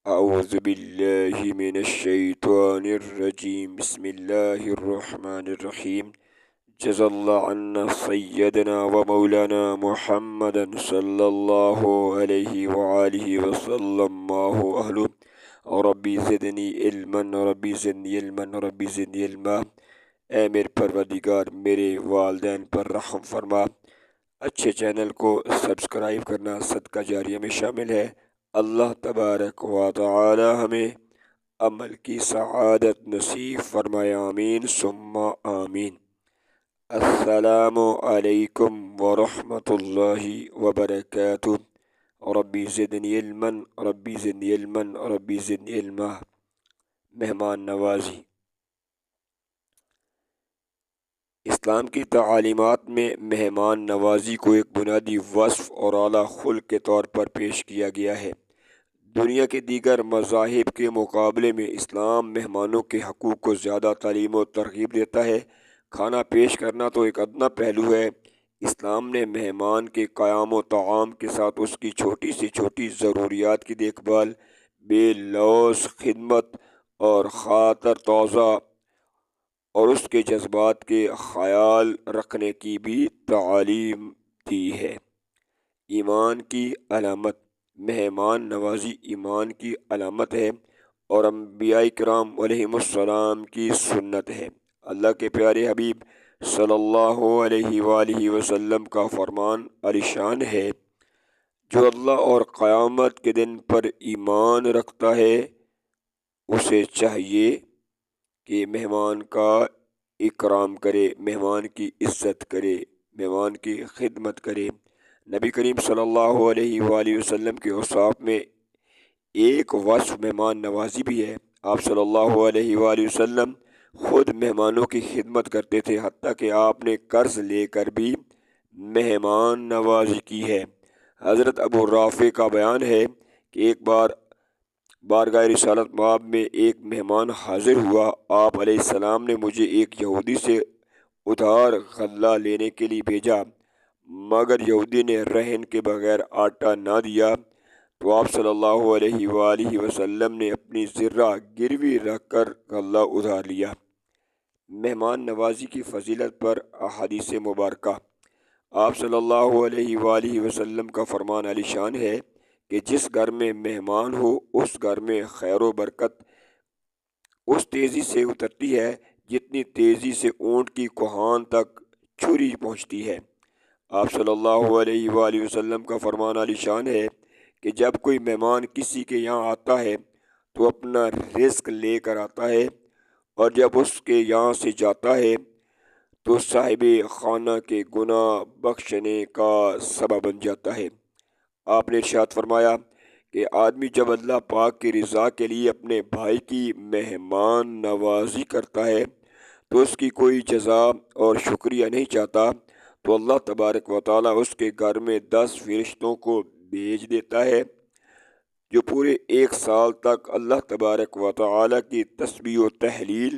أعوذ بالله من الشيطان الرجيم بسم الله الرحمن الرحيم جزا الله عنا سيدنا ومولانا محمدا صلى الله عليه وآله وسلم ما هو أهله ربي زدني علما ربي زدني علما ربي زدنی علما۔ اے میرے پروردگار میرے والدین پر رحم فرما۔ اچھے چینل کو سبسکرائب کرنا صدقہ جاریہ میں شامل ہے۔ اللہ تبارک و تعالی ہمیں عمل کی سعادت نصیب فرمائے، آمین ثم آمین۔ السلام علیکم ورحمۃ اللہ وبرکاتہ۔ ربی زدنی علما ربی زدنی علما ربی زدنی علما۔ مہمان نوازی اسلام کی تعلیمات میں مہمان نوازی کو ایک بنیادی وصف اور اعلیٰ خلق کے طور پر پیش کیا گیا ہے۔ دنیا کے دیگر مذاہب کے مقابلے میں اسلام مہمانوں کے حقوق کو زیادہ تعلیم و ترغیب دیتا ہے۔ کھانا پیش کرنا تو ایک ادنیٰ پہلو ہے۔ اسلام نے مہمان کے قیام و طعام کے ساتھ اس کی چھوٹی سے چھوٹی ضروریات کی دیکھ بھال، بے لوث خدمت اور خاطر تواضع اور اس کے جذبات کے خیال رکھنے کی بھی تعلیم دی ہے۔ ایمان کی علامت مہمان نوازی ایمان کی علامت ہے اور انبیاء کرام علیہم السلام کی سنت ہے۔ اللہ کے پیارے حبیب صلی اللہ علیہ وآلہ وسلم کا فرمان عالی شان ہے، جو اللہ اور قیامت کے دن پر ایمان رکھتا ہے اسے چاہیے کہ مہمان کا اکرام کرے، مہمان کی عزت کرے، مہمان کی خدمت کرے۔ نبی کریم صلی اللہ علیہ وآلہ وسلم کے اوصاف میں ایک وصف مہمان نوازی بھی ہے۔ آپ صلی اللہ علیہ وآلہ وسلم خود مہمانوں کی خدمت کرتے تھے، حتیٰ کہ آپ نے قرض لے کر بھی مہمان نوازی کی ہے۔ حضرت ابو رافع کا بیان ہے کہ ایک بار بارگاہ رسالت مآب میں ایک مہمان حاضر ہوا۔ آپ علیہ السلام نے مجھے ایک یہودی سے ادھار غلہ لینے کے لیے بھیجا، مگر یہودی نے رہن کے بغیر آٹا نہ دیا، تو آپ صلی اللہ علیہ وآلہ وسلم نے اپنی زرہ گروی رکھ کر غلہ ادھار لیا۔ مہمان نوازی کی فضیلت پر احادیث مبارکہ۔ آپ صلی اللہ علیہ وآلہ وسلم کا فرمان عالی شان ہے کہ جس گھر میں مہمان ہو اس گھر میں خیر و برکت اس تیزی سے اترتی ہے جتنی تیزی سے اونٹ کی کوہان تک چھری پہنچتی ہے۔ آپ صلی اللہ علیہ وآلہ وسلم کا فرمان عالی شان ہے کہ جب کوئی مہمان کسی کے یہاں آتا ہے تو اپنا رزق لے کر آتا ہے، اور جب اس کے یہاں سے جاتا ہے تو صاحب خانہ کے گناہ بخشنے کا سبب بن جاتا ہے۔ آپ نے ارشاد فرمایا کہ آدمی جب اللہ پاک کی رضا کے لیے اپنے بھائی کی مہمان نوازی کرتا ہے تو اس کی کوئی جزا اور شکریہ نہیں چاہتا، تو اللہ تبارک و تعالیٰ اس کے گھر میں 10 فرشتوں کو بھیج دیتا ہے جو پورے 1 سال تک اللہ تبارک و تعالیٰ کی تسبیح و تحلیل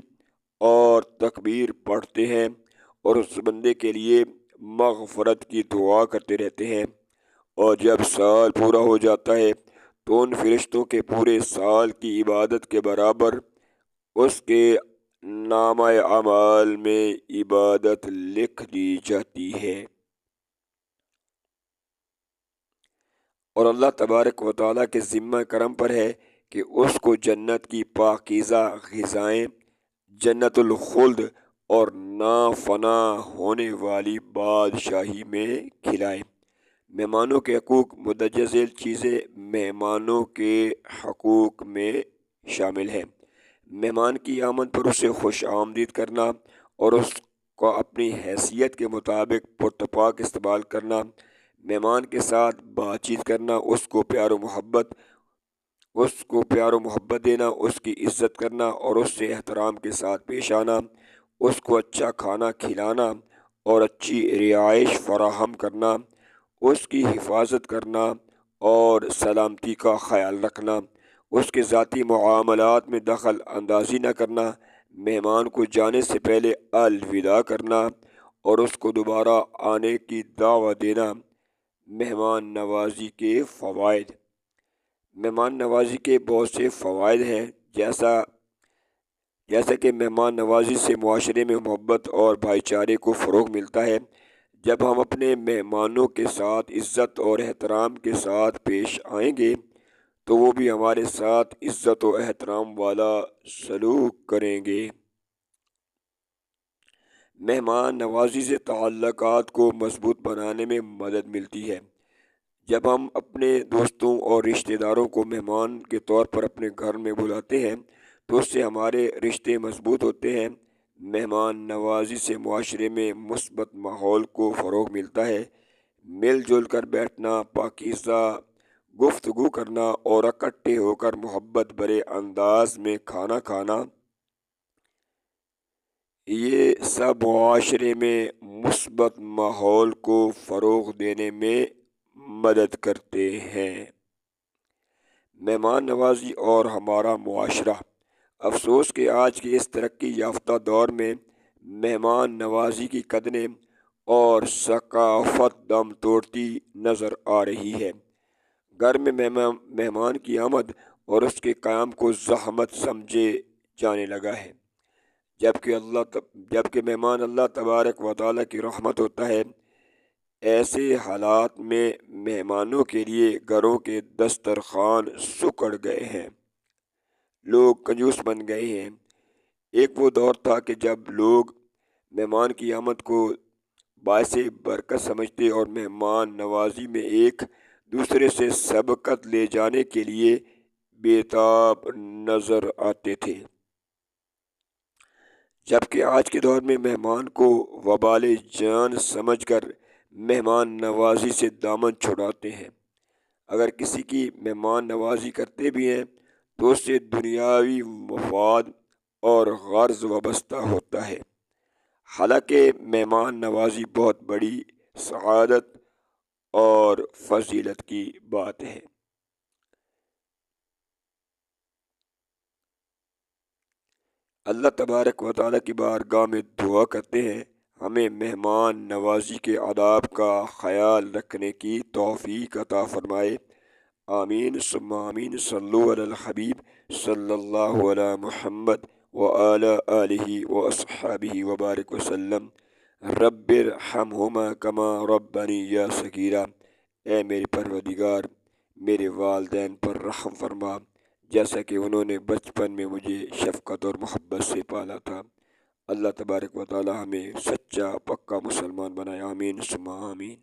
اور تکبیر پڑھتے ہیں اور اس بندے کے لیے مغفرت کی دعا کرتے رہتے ہیں، اور جب سال پورا ہو جاتا ہے تو ان فرشتوں کے پورے سال کی عبادت کے برابر اس کے نامہ اعمال میں عبادت لکھ دی جاتی ہے۔ اور اللہ تبارک و تعالیٰ کے ذمہ کرم پر ہے کہ اس کو جنت کی پاکیزہ غذائیں، جنت الخلد اور نافنا ہونے والی بادشاہی میں کھلائے۔ مہمانوں کے حقوق مندرجہ ذیل چیزیں مہمانوں کے حقوق میں شامل ہیں۔ مہمان کی آمد پر اسے خوش آمدید کرنا اور اس کو اپنی حیثیت کے مطابق پرتپاک استقبال کرنا، مہمان کے ساتھ بات چیت کرنا، اس کو پیار و محبت دینا، اس کی عزت کرنا اور اس سے احترام کے ساتھ پیش آنا، اس کو اچھا کھانا کھلانا اور اچھی رہائش فراہم کرنا، اس کی حفاظت کرنا اور سلامتی کا خیال رکھنا، اس کے ذاتی معاملات میں دخل اندازی نہ کرنا، مہمان کو جانے سے پہلے الوداع کرنا اور اس کو دوبارہ آنے کی دعوت دینا۔ مہمان نوازی کے فوائد۔ مہمان نوازی کے بہت سے فوائد ہیں، جیسا کہ مہمان نوازی سے معاشرے میں محبت اور بھائی چارے کو فروغ ملتا ہے۔ جب ہم اپنے مہمانوں کے ساتھ عزت اور احترام کے ساتھ پیش آئیں گے تو وہ بھی ہمارے ساتھ عزت و احترام والا سلوک کریں گے۔ مہمان نوازی سے تعلقات کو مضبوط بنانے میں مدد ملتی ہے۔ جب ہم اپنے دوستوں اور رشتہ داروں کو مہمان کے طور پر اپنے گھر میں بلاتے ہیں تو اس سے ہمارے رشتے مضبوط ہوتے ہیں۔ مہمان نوازی سے معاشرے میں مثبت ماحول کو فروغ ملتا ہے۔ مل جل کر بیٹھنا، پاکیزہ گفتگو کرنا اور اکٹھے ہو کر محبت بھرے انداز میں کھانا کھانا، یہ سب معاشرے میں مثبت ماحول کو فروغ دینے میں مدد کرتے ہیں۔ مہمان نوازی اور ہمارا معاشرہ۔ افسوس کہ آج کے اس ترقی یافتہ دور میں مہمان نوازی کی قدریں اور ثقافت دم توڑتی نظر آ رہی ہے۔ گھر میں مہمان کی آمد اور اس کے قیام کو زحمت سمجھے جانے لگا ہے، جبکہ مہمان اللہ تبارک و تعالیٰ کی رحمت ہوتا ہے۔ ایسے حالات میں مہمانوں کے لیے گھروں کے دسترخوان سکڑ گئے ہیں، لوگ کنجوس بن گئے ہیں۔ ایک وہ دور تھا کہ جب لوگ مہمان کی آمد کو باعث برکت سمجھتے اور مہمان نوازی میں ایک دوسرے سے سبقت لے جانے کے لیے بےتاب نظر آتے تھے، جبکہ آج کے دور میں مہمان کو وبال جان سمجھ کر مہمان نوازی سے دامن چھڑاتے ہیں۔ اگر کسی کی مہمان نوازی کرتے بھی ہیں تو اس سے دنیاوی مفاد اور غرض وابستہ ہوتا ہے، حالانکہ مہمان نوازی بہت بڑی سعادت اور فضیلت کی بات ہے۔ اللہ تبارک و تعالیٰ کی بارگاہ میں دعا کرتے ہیں ہمیں مہمان نوازی کے آداب کا خیال رکھنے کی توفیق عطا فرمائے۔ آمین ثم آمین۔ صلو علی الحبیب صلی اللہ علی محمد وعلی آلہ واصحابہ وبارک وسلم۔ رب ارحمہما کما ربانی صغیرا۔ اے میرے پروردگار، میرے والدین پر رحم فرما جیسا کہ انہوں نے بچپن میں مجھے شفقت اور محبت سے پالا تھا۔ اللہ تبارک و تعالی ہمیں سچا پکا مسلمان بنائے۔ آمین ثم آمین۔